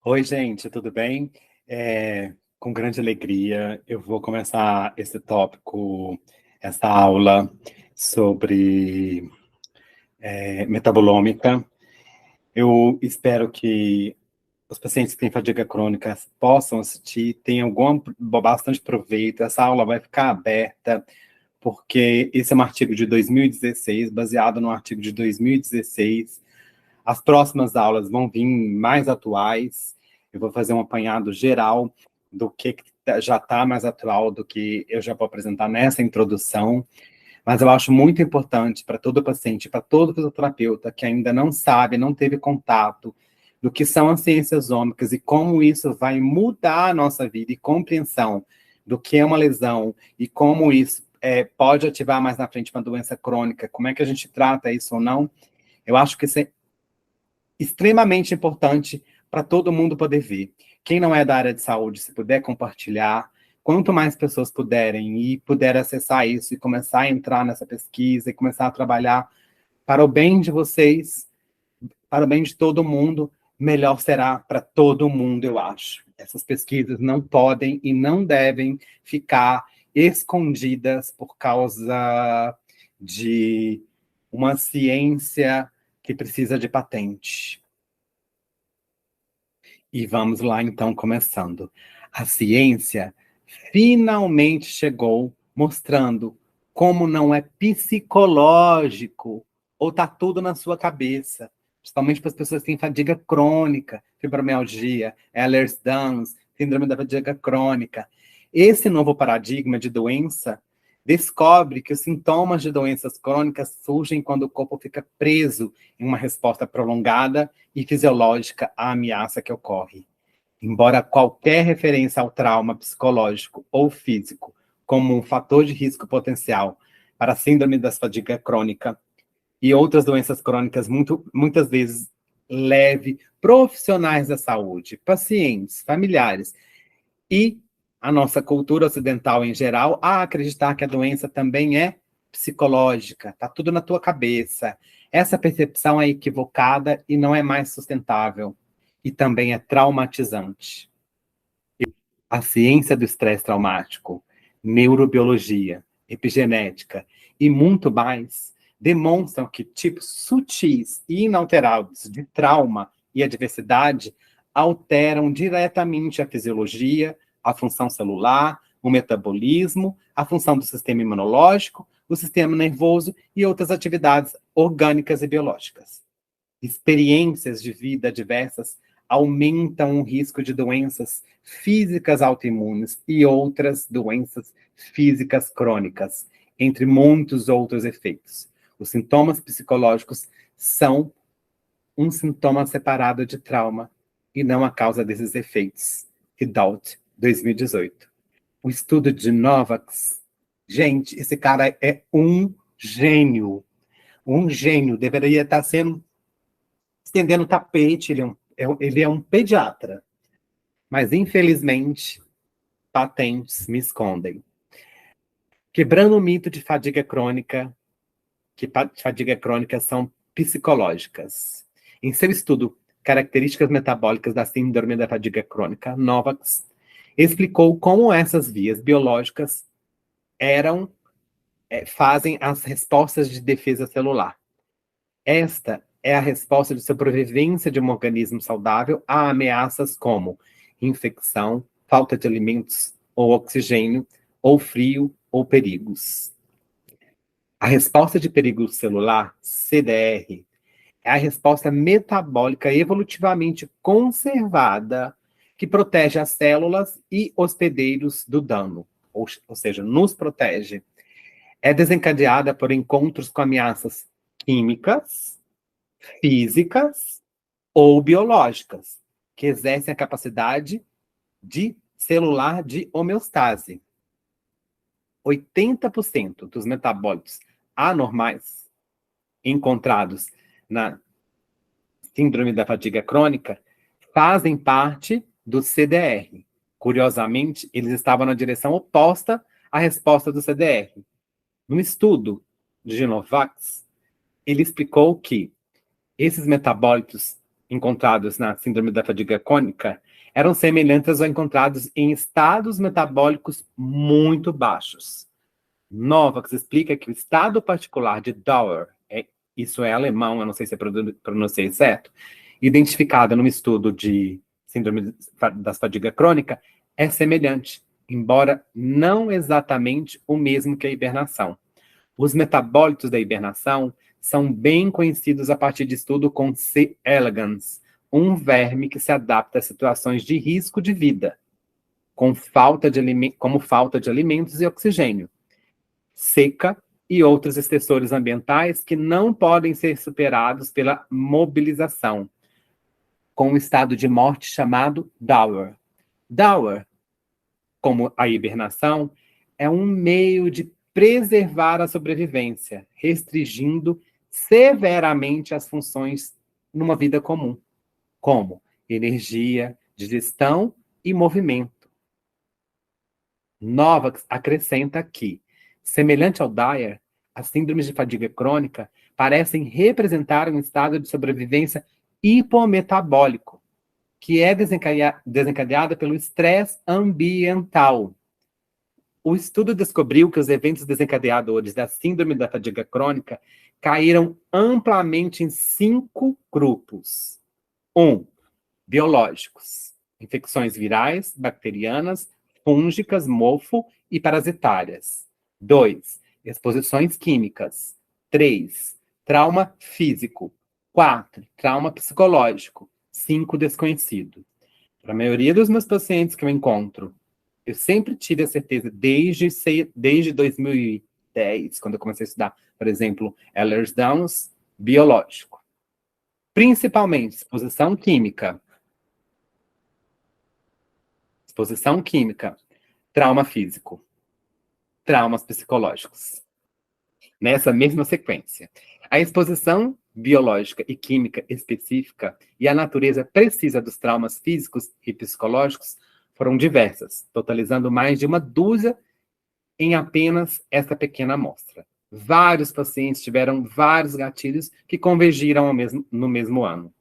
Oi, gente, tudo bem? Com grande alegria, eu vou começar esse tópico, essa aula sobre metabolômica. Eu espero que os pacientes que têm fadiga crônica possam assistir, tenham bastante proveito. Essa aula vai ficar aberta, porque esse é um artigo de 2016, baseado no artigo de 2016. As próximas aulas vão vir mais atuais. Eu vou fazer um apanhado geral do que já está mais atual do que eu já vou apresentar nessa introdução. Mas eu acho muito importante para todo paciente, para todo fisioterapeuta que ainda não sabe, não teve contato do que são as ciências ômicas e como isso vai mudar a nossa vida e compreensão do que é uma lesão e como isso pode ativar mais na frente uma doença crônica, como é que a gente trata isso ou não. Eu acho que isso é extremamente importante para todo mundo poder ver. Quem não é da área de saúde, se puder compartilhar, quanto mais pessoas puderem e puder acessar isso e começar a entrar nessa pesquisa e começar a trabalhar para o bem de vocês, para o bem de todo mundo, melhor será para todo mundo, eu acho. Essas pesquisas não podem e não devem ficar escondidas por causa de uma ciência que precisa de patente. E vamos lá, então, começando. A ciência finalmente chegou mostrando como não é psicológico ou está tudo na sua cabeça. Principalmente para as pessoas que têm fadiga crônica, fibromialgia, Ehlers-Danlos, síndrome da fadiga crônica. Esse novo paradigma de doença descobre que os sintomas de doenças crônicas surgem quando o corpo fica preso em uma resposta prolongada e fisiológica à ameaça que ocorre. Embora qualquer referência ao trauma psicológico ou físico como um fator de risco potencial para a síndrome da fadiga crônica e outras doenças crônicas muitas vezes leve profissionais da saúde, pacientes, familiares e a nossa cultura ocidental em geral a acreditar que a doença também é psicológica, tá tudo na tua cabeça. Essa percepção é equivocada e não é mais sustentável. E também é traumatizante. A ciência do estresse traumático, neurobiologia, epigenética e muito mais demonstram que tipos sutis e inalterados de trauma e adversidade alteram diretamente a fisiologia, a função celular, o metabolismo, a função do sistema imunológico, o sistema nervoso e outras atividades orgânicas e biológicas. Experiências de vida diversas aumentam o risco de doenças físicas autoimunes e outras doenças físicas crônicas, entre muitos outros efeitos. Os sintomas psicológicos são um sintoma separado de trauma e não a causa desses efeitos. Ridaut, 2018. O estudo de Novax, gente, esse cara é um gênio. Um gênio, deveria estar sendo estendendo o tapete, ele é um pediatra. Mas, infelizmente, patentes me escondem. Quebrando o mito de fadiga crônica, que fadiga crônica são psicológicas. Em seu estudo, Características Metabólicas da Síndrome da Fadiga Crônica, Novax explicou como essas vias biológicas fazem as respostas de defesa celular. Esta é a resposta de sobrevivência de um organismo saudável a ameaças como infecção, falta de alimentos ou oxigênio, ou frio ou perigos. A resposta de perigo celular, CDR, é a resposta metabólica evolutivamente conservada que protege as células e hospedeiros do dano, ou seja, nos protege. É desencadeada por encontros com ameaças químicas, físicas ou biológicas, que exercem a capacidade de celular de homeostase. 80% dos metabólitos anormais encontrados na síndrome da fadiga crônica fazem parte do CDR. Curiosamente, eles estavam na direção oposta à resposta do CDR. No estudo de Genovax, ele explicou que esses metabólitos encontrados na síndrome da fadiga crônica eram semelhantes aos encontrados em estados metabólicos muito baixos. Novax explica que o estado particular de Dauer, isso é alemão, eu não sei se eu pronunciei certo, identificado num estudo de síndrome da fadiga crônica, é semelhante, embora não exatamente o mesmo que a hibernação. Os metabólitos da hibernação são bem conhecidos a partir de estudo com C. elegans, um verme que se adapta a situações de risco de vida, como falta de alimentos e oxigênio, seca e outros estressores ambientais que não podem ser superados pela mobilização, com um estado de morte chamado Dauer. Dauer, como a hibernação, é um meio de preservar a sobrevivência, restringindo severamente as funções numa vida comum, como energia, digestão e movimento. Novax acrescenta que, semelhante ao Dyer, as síndromes de fadiga crônica parecem representar um estado de sobrevivência hipometabólico, que é desencadeada pelo estresse ambiental. O estudo descobriu que os eventos desencadeadores da síndrome da fadiga crônica caíram amplamente em 5 grupos. 1. Biológicos. Infecções virais, bacterianas, fúngicas, mofo e parasitárias. 2. Exposições químicas. 3. Trauma físico. 4. Trauma psicológico. 5. Desconhecido. Para a maioria dos meus pacientes que eu encontro, eu sempre tive a certeza, desde 2010, quando eu comecei a estudar, por exemplo, Ehlers-Danlos, biológico. Principalmente exposição química, trauma físico, traumas psicológicos. Nessa mesma sequência. A exposição biológica e química específica e a natureza precisa dos traumas físicos e psicológicos foram diversas, totalizando mais de 12 em apenas essa pequena amostra. Vários pacientes tiveram vários gatilhos que convergiram no mesmo ano.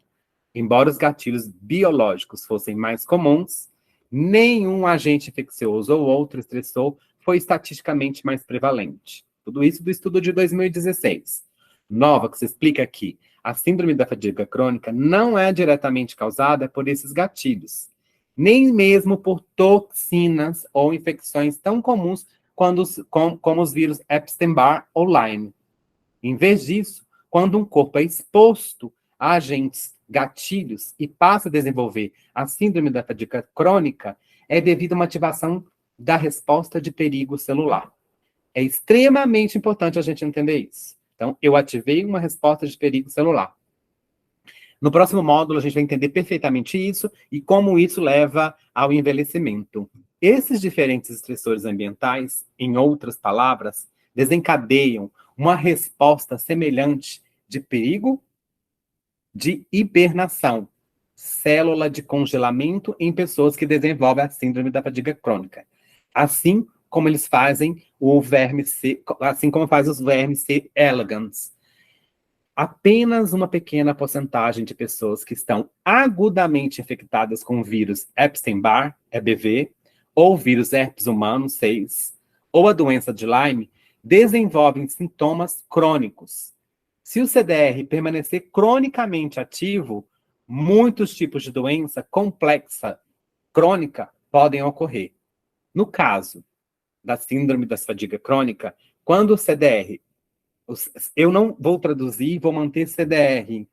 Embora os gatilhos biológicos fossem mais comuns, nenhum agente infeccioso ou outro estressor foi estatisticamente mais prevalente. Tudo isso do estudo de 2016. Novax explica que a síndrome da fadiga crônica não é diretamente causada por esses gatilhos, nem mesmo por toxinas ou infecções tão comuns como os vírus Epstein-Barr ou Lyme. Em vez disso, quando um corpo é exposto a agentes gatilhos e passa a desenvolver a síndrome da fadiga crônica, é devido a uma ativação da resposta de perigo celular. É extremamente importante a gente entender isso. Então, eu ativei uma resposta de perigo celular. No próximo módulo, a gente vai entender perfeitamente isso e como isso leva ao envelhecimento. Esses diferentes estressores ambientais, em outras palavras, desencadeiam uma resposta semelhante de perigo, de hibernação, célula de congelamento em pessoas que desenvolvem a síndrome da fadiga crônica. Assim como eles fazem o verme C, assim como faz os vermes C. elegans. Apenas uma pequena porcentagem de pessoas que estão agudamente infectadas com o vírus Epstein-Barr, EBV, ou vírus herpes humano, 6, ou a doença de Lyme, desenvolvem sintomas crônicos. Se o CDR permanecer cronicamente ativo, muitos tipos de doença complexa crônica podem ocorrer. No caso da síndrome da fadiga crônica, quando o CDR, eu não vou traduzir, vou manter CDR,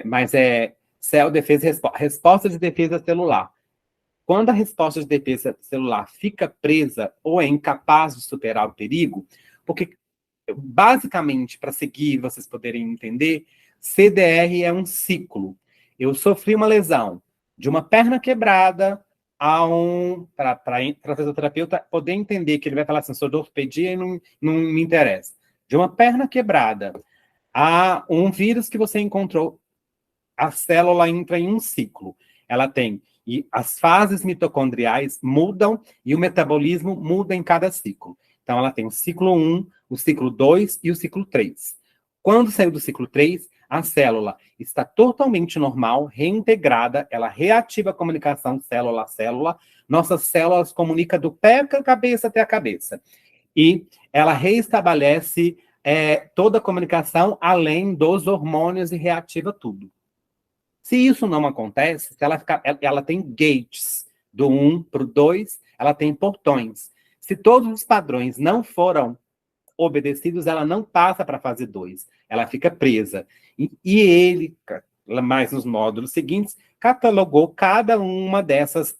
mas resposta de defesa celular. Quando a resposta de defesa celular fica presa ou é incapaz de superar o perigo, porque, basicamente, para seguir, vocês poderem entender, CDR é um ciclo. Eu sofri uma lesão de uma perna quebrada para a fisioterapeuta poder entender que ele vai falar assim, sou de ortopedia e não me interessa. De uma perna quebrada a um vírus que você encontrou, a célula entra em um ciclo. Ela tem, e as fases mitocondriais mudam e o metabolismo muda em cada ciclo. Então, ela tem o ciclo 1, o ciclo 2 e o ciclo 3. Quando saiu do ciclo 3, a célula está totalmente normal, reintegrada, ela reativa a comunicação célula a célula, nossas células comunicam do pé à cabeça até a cabeça. E ela reestabelece toda a comunicação, além dos hormônios, e reativa tudo. Se isso não acontece, se ela tem gates, do 1 para o 2, ela tem portões. Se todos os padrões não foram obedecidos, ela não passa para a fase 2, ela fica presa. E ele, mais nos módulos seguintes, catalogou cada uma dessas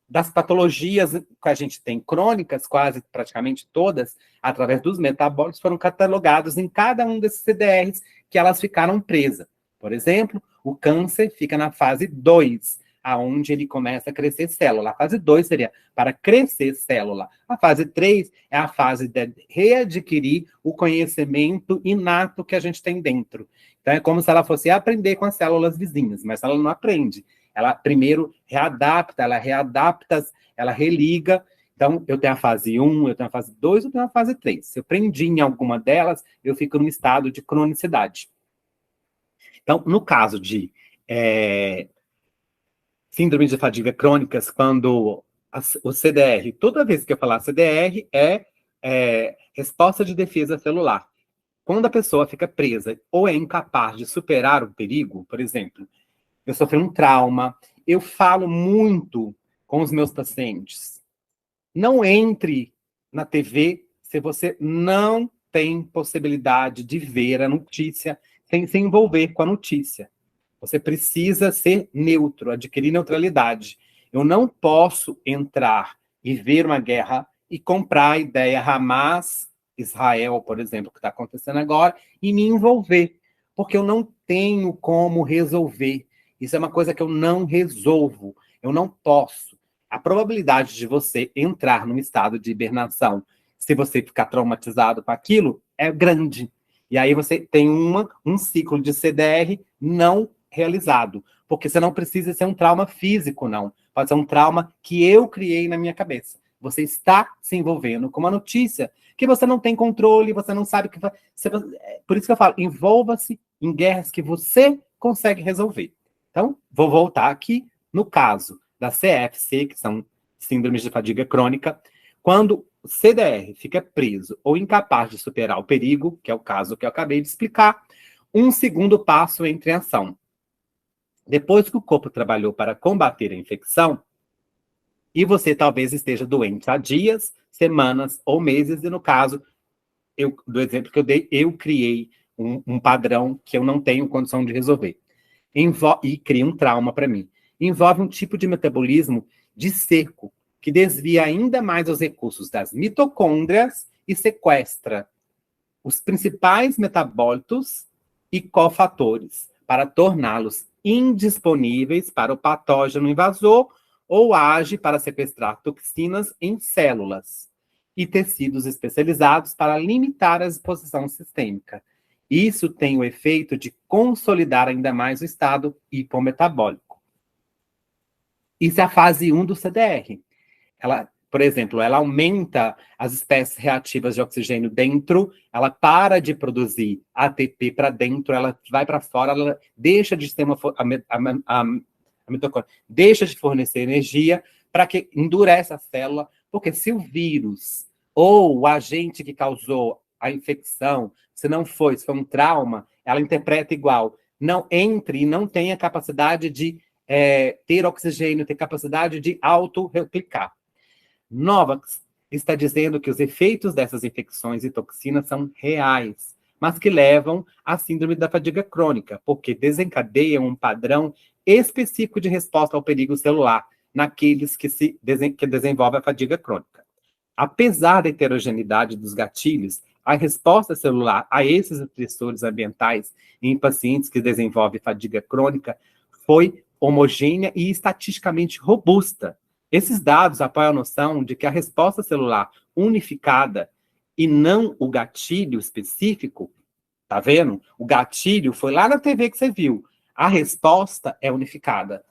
das patologias que a gente tem crônicas, quase praticamente todas, através dos metabólicos, foram catalogados em cada um desses CDRs que elas ficaram presas. Por exemplo, o câncer fica na fase 2, aonde ele começa a crescer célula. A fase 2 seria para crescer célula. A fase 3 é a fase de readquirir o conhecimento inato que a gente tem dentro. Então, é como se ela fosse aprender com as células vizinhas, mas ela não aprende. Ela primeiro readapta, ela religa. Então, eu tenho a fase 1, eu tenho a fase 2, eu tenho a fase 3. Se eu prendi em alguma delas, eu fico num estado de cronicidade. Então, no caso de síndrome de fadiga crônicas, quando o CDR, toda vez que eu falar CDR, resposta de defesa celular. Quando a pessoa fica presa ou é incapaz de superar o perigo, por exemplo, eu sofri um trauma, eu falo muito com os meus pacientes. Não entre na TV se você não tem possibilidade de ver a notícia sem se envolver com a notícia. Você precisa ser neutro, adquirir neutralidade. Eu não posso entrar e ver uma guerra e comprar a ideia Hamas, Israel, por exemplo, que está acontecendo agora, e me envolver, porque eu não tenho como resolver. Isso é uma coisa que eu não resolvo, eu não posso. A probabilidade de você entrar num estado de hibernação, se você ficar traumatizado com aquilo, é grande. E aí você tem um ciclo de CDR não realizado, porque você não precisa ser um trauma físico, não. Pode ser um trauma que eu criei na minha cabeça. Você está se envolvendo com uma notícia que você não tem controle, você não sabe o que faz. Por isso que eu falo, envolva-se em guerras que você consegue resolver. Então, vou voltar aqui no caso da CFC, que são síndromes de fadiga crônica, quando o CDR fica preso ou incapaz de superar o perigo, que é o caso que eu acabei de explicar, um segundo passo entra em ação. Depois que o corpo trabalhou para combater a infecção, e você talvez esteja doente há dias, semanas ou meses, e no caso, do exemplo que eu dei, eu criei um padrão que eu não tenho condição de resolver. E cria um trauma para mim. Envolve um tipo de metabolismo de cerco, que desvia ainda mais os recursos das mitocôndrias e sequestra os principais metabólitos e cofatores para torná-los indisponíveis para o patógeno invasor ou age para sequestrar toxinas em células e tecidos especializados para limitar a exposição sistêmica. Isso tem o efeito de consolidar ainda mais o estado hipometabólico. Isso é a fase 1 do CDR. Ela, por exemplo, ela aumenta as espécies reativas de oxigênio dentro, ela para de produzir ATP para dentro, ela vai para fora, ela deixa de ter a mitocôndria, deixa de fornecer energia para que endurece a célula, porque se o vírus ou o agente que causou a infecção, se foi um trauma, ela interpreta igual. Não entre e não tenha capacidade de ter oxigênio, ter capacidade de auto-replicar. Novax está dizendo que os efeitos dessas infecções e toxinas são reais, mas que levam à síndrome da fadiga crônica, porque desencadeiam um padrão específico de resposta ao perigo celular naqueles que desenvolvem a fadiga crônica. Apesar da heterogeneidade dos gatilhos, a resposta celular a esses estressores ambientais em pacientes que desenvolvem fadiga crônica foi homogênea e estatisticamente robusta. Esses dados apoiam a noção de que a resposta celular unificada e não o gatilho específico, tá vendo? O gatilho foi lá na TV que você viu. A resposta é unificada.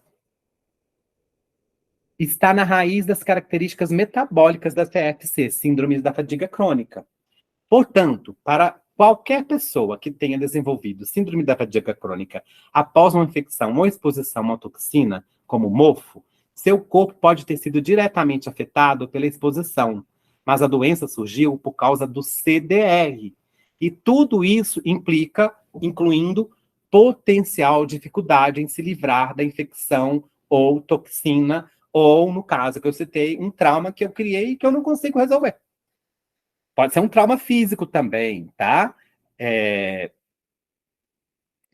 Está na raiz das características metabólicas da CFC, síndrome da fadiga crônica. Portanto, para Qualquer pessoa que tenha desenvolvido síndrome da fadiga crônica após uma infecção ou exposição a uma toxina, como mofo, seu corpo pode ter sido diretamente afetado pela exposição, mas a doença surgiu por causa do CDR. E tudo isso implica, incluindo potencial dificuldade em se livrar da infecção ou toxina, ou, no caso que eu citei, um trauma que eu criei e que eu não consigo resolver. Pode ser um trauma físico também, tá?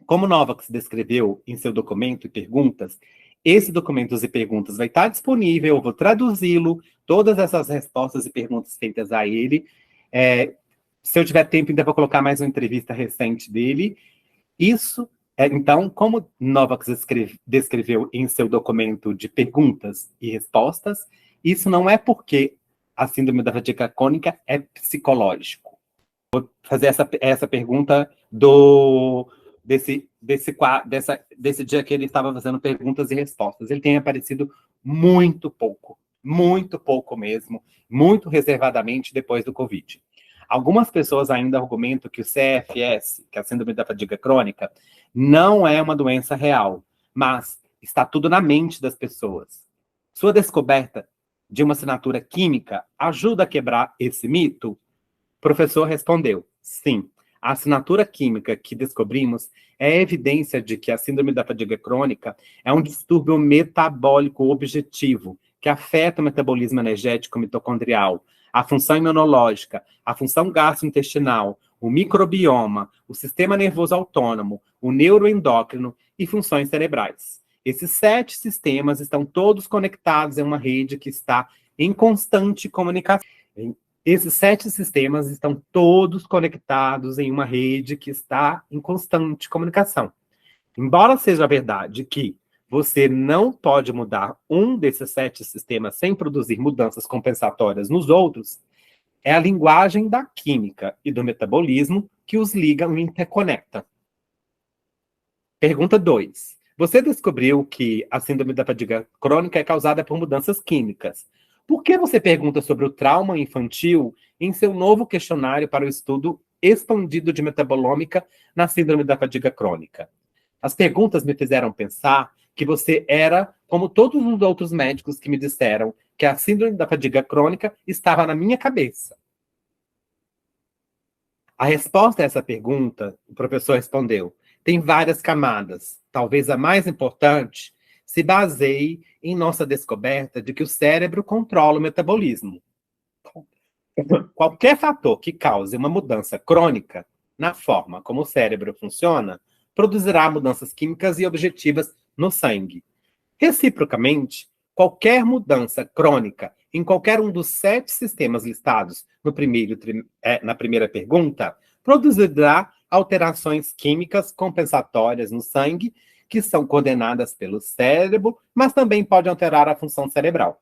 Como Novax descreveu em seu documento e perguntas, esse documentos e perguntas vai estar disponível, eu vou traduzi-lo, todas essas respostas e perguntas feitas a ele. Se eu tiver tempo, ainda vou colocar mais uma entrevista recente dele. Isso, então, como Novax descreveu em seu documento de perguntas e respostas, isso não é porque a síndrome da fadiga crônica é psicológico. Vou fazer essa pergunta desse dia que ele estava fazendo perguntas e respostas. Ele tem aparecido muito pouco mesmo, muito reservadamente depois do Covid. Algumas pessoas ainda argumentam que o CFS, que é a síndrome da fadiga crônica, não é uma doença real, mas está tudo na mente das pessoas. Sua descoberta de uma assinatura química ajuda a quebrar esse mito? O professor respondeu, sim. A assinatura química que descobrimos é evidência de que a síndrome da fadiga crônica é um distúrbio metabólico objetivo que afeta o metabolismo energético mitocondrial, a função imunológica, a função gastrointestinal, o microbioma, o sistema nervoso autônomo, o neuroendócrino e funções cerebrais. Esses 7 sistemas estão todos conectados em uma rede que está em constante comunicação. Esses 7 sistemas estão todos conectados em uma rede que está em constante comunicação. Embora seja verdade que você não pode mudar um desses 7 sistemas sem produzir mudanças compensatórias nos outros, é a linguagem da química e do metabolismo que os ligam e interconecta. Pergunta 2. Você descobriu que a síndrome da fadiga crônica é causada por mudanças químicas. Por que você pergunta sobre o trauma infantil em seu novo questionário para o estudo expandido de metabolômica na síndrome da fadiga crônica? As perguntas me fizeram pensar que você era como todos os outros médicos que me disseram que a síndrome da fadiga crônica estava na minha cabeça. A resposta a essa pergunta, o professor respondeu, tem várias camadas. Talvez a mais importante se baseie em nossa descoberta de que o cérebro controla o metabolismo. Qualquer fator que cause uma mudança crônica na forma como o cérebro funciona, produzirá mudanças químicas e objetivas no sangue. Reciprocamente, qualquer mudança crônica em qualquer um dos 7 sistemas listados na primeira pergunta produzirá alterações químicas compensatórias no sangue, que são coordenadas pelo cérebro, mas também pode alterar a função cerebral.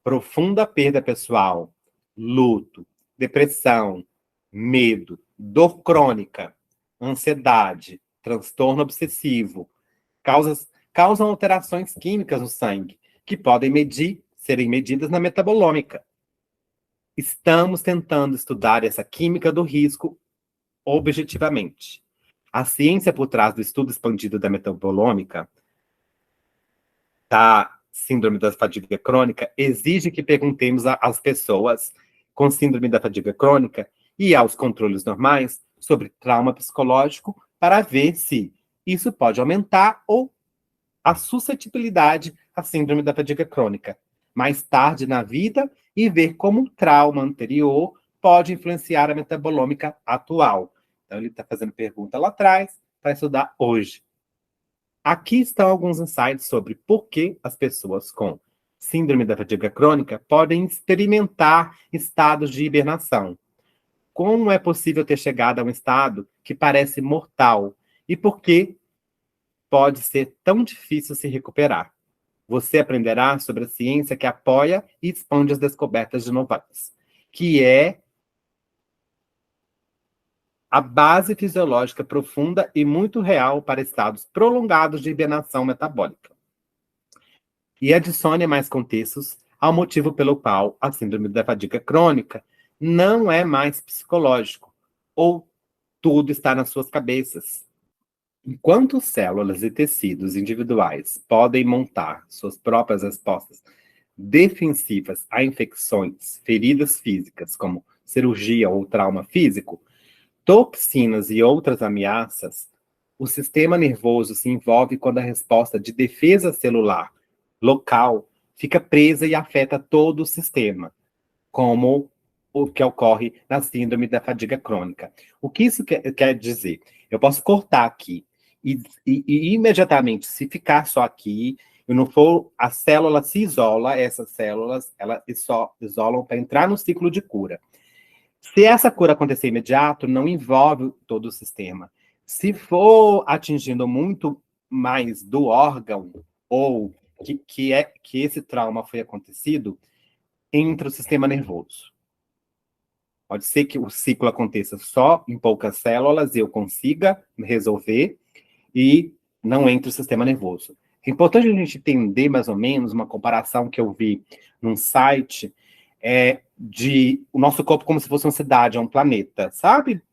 Profunda perda pessoal, luto, depressão, medo, dor crônica, ansiedade, transtorno obsessivo, causam alterações químicas no sangue, que podem serem medidas na metabolômica. Estamos tentando estudar essa química do risco objetivamente. A ciência por trás do estudo expandido da metabolômica, da síndrome da fadiga crônica, exige que perguntemos às pessoas com síndrome da fadiga crônica e aos controles normais sobre trauma psicológico para ver se isso pode aumentar ou a suscetibilidade à síndrome da fadiga crônica mais tarde na vida e ver como o trauma anterior pode influenciar a metabolômica atual. Então, ele está fazendo pergunta lá atrás para estudar hoje. Aqui estão alguns insights sobre por que as pessoas com síndrome da fadiga crônica podem experimentar estados de hibernação. Como é possível ter chegado a um estado que parece mortal e por que pode ser tão difícil se recuperar. Você aprenderá sobre a ciência que apoia e expande as descobertas de Novax, que é a base fisiológica profunda e muito real para estados prolongados de hibernação metabólica. E adicione mais contextos ao motivo pelo qual a síndrome da fadiga crônica não é mais psicológico, ou tudo está nas suas cabeças? Enquanto células e tecidos individuais podem montar suas próprias respostas defensivas a infecções, feridas físicas, como cirurgia ou trauma físico, toxinas e outras ameaças, o sistema nervoso se envolve quando a resposta de defesa celular local fica presa e afeta todo o sistema, como o que ocorre na síndrome da fadiga crônica. O que isso quer dizer? Eu posso cortar aqui e imediatamente, se ficar só aqui, e não for, a célula se isola, essas células, elas só isolam para entrar no ciclo de cura. Se essa cura acontecer imediato, não envolve todo o sistema. Se for atingindo muito mais do órgão, ou que esse trauma foi acontecido, entra o sistema nervoso. Pode ser que o ciclo aconteça só em poucas células e eu consiga resolver, e não entre o sistema nervoso. É importante a gente entender, mais ou menos, uma comparação que eu vi num site, de o nosso corpo como se fosse uma cidade, um planeta, sabe?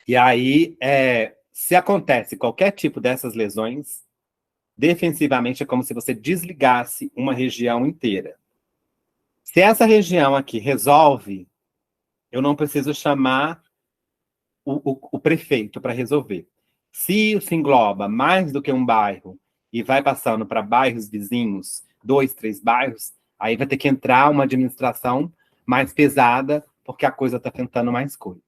E aí, se acontece qualquer tipo dessas lesões, defensivamente é como se você desligasse uma região inteira. Se essa região aqui resolve, eu não preciso chamar o prefeito para resolver. Se se engloba mais do que um bairro e vai passando para bairros vizinhos, 2, 3 bairros, aí vai ter que entrar uma administração mais pesada, porque a coisa está tentando mais coisa.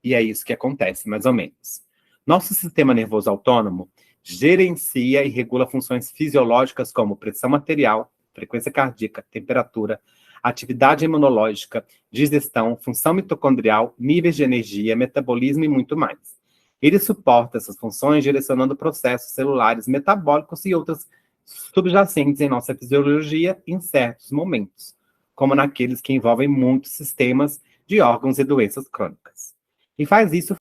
E é isso que acontece, mais ou menos. Nosso sistema nervoso autônomo gerencia e regula funções fisiológicas como pressão arterial, frequência cardíaca, temperatura, atividade imunológica, digestão, função mitocondrial, níveis de energia, metabolismo e muito mais. Ele suporta essas funções direcionando processos celulares metabólicos e outras subjacentes em nossa fisiologia em certos momentos, como naqueles que envolvem muitos sistemas de órgãos e doenças crônicas. E faz isso